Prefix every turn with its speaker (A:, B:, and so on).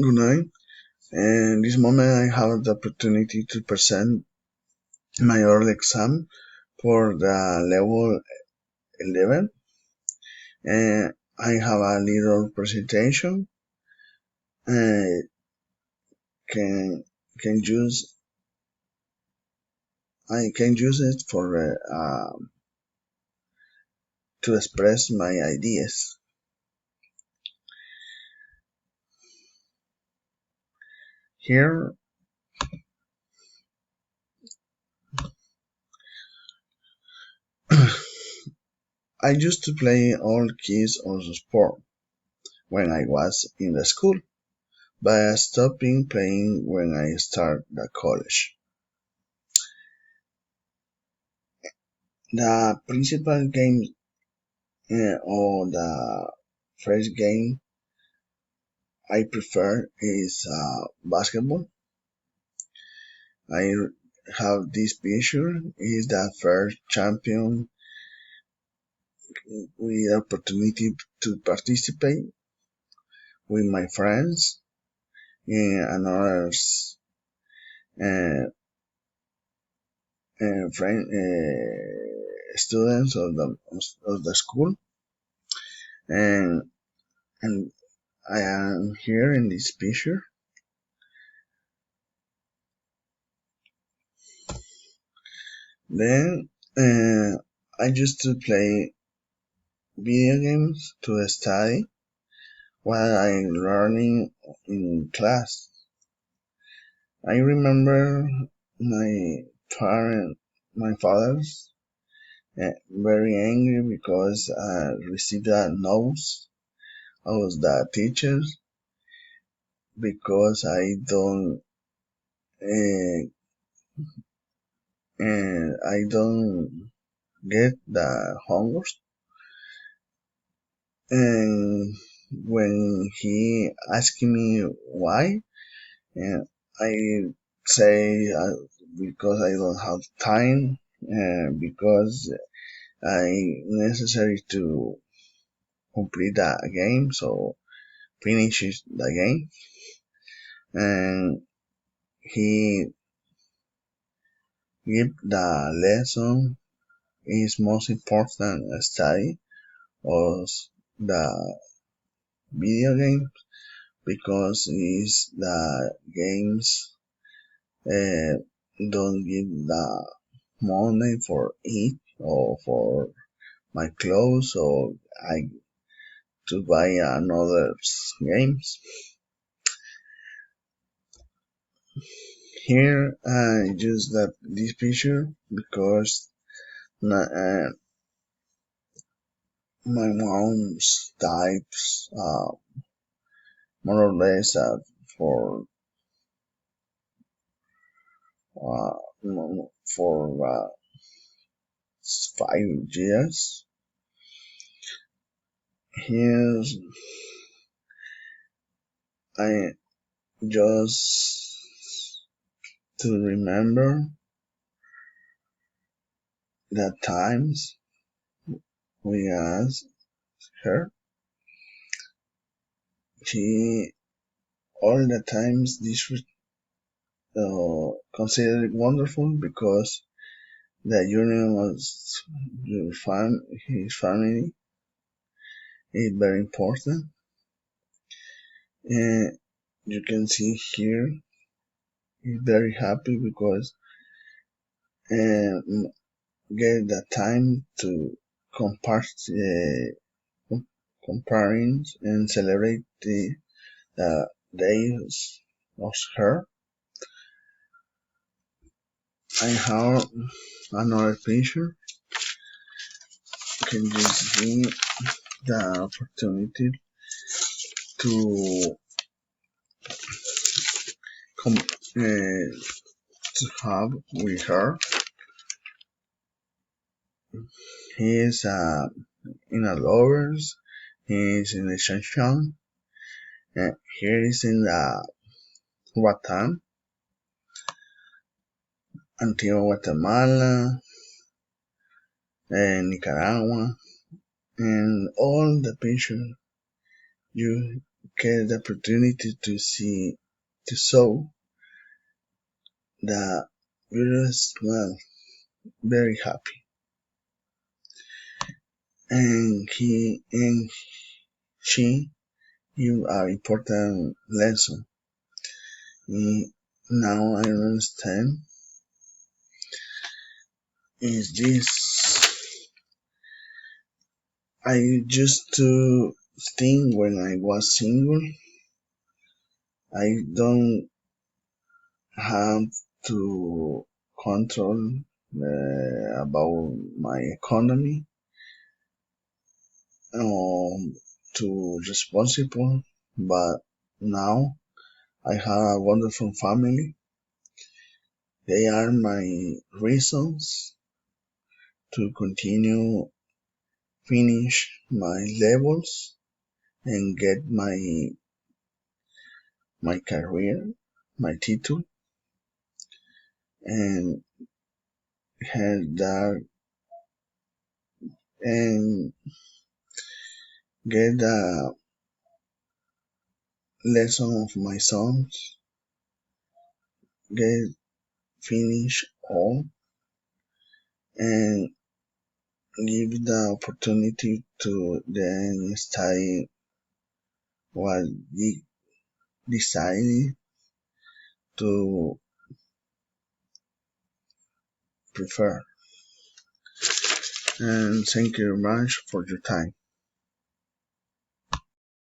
A: Good night. And this moment I have the opportunity to present my oral exam for the level 11. And I have a little presentation and can can use I can use it for to express my ideas. Here I used to play all kinds of sport when I was in the school, but I stopped playing when I started the college. The principal game or the first game I prefer is basketball. I have this picture is the first champion with opportunity to participate with my friends and others uh, friend students of the school, and and I am here in this picture. Then I used to play video games to study while I'm learning in class. I remember my parent, my father's very angry because I received a notes of the teachers because I don't get the homework. And when he asked me why, and I say because I don't have time, because I necessary to complete the game, so finishes the game, and he give the lesson is most important study of the video game because is the games uh, don't give the money for it or for my clothes or I to buy another games. Here I use this picture because my mom's types more or less for uh, for 5 years. Here's I just to remember the times we asked her. She all the times this was considered wonderful because the union was his family is very important. And you can see here he's very happy because um, get the time to compare, comparing and celebrate the days of her. I have another picture. Can you see the opportunity to to have with her? He is in a lovers. He is in the sunshine. Here is in the Roatan, Antigua Guatemala, Nicaragua, and all the pictures you get the opportunity to saw the virus well, very happy, and he and she give an important lesson. Now I understand is this. I used to think when I was single, I don't have to control about my economy, to responsible, but now I have a wonderful family. They are my reasons to continue finish my levels and get my career, my title, and had that and get the lesson of my sons, get finish all, and give the opportunity to then study what they decided to prefer. And thank you very much for your time.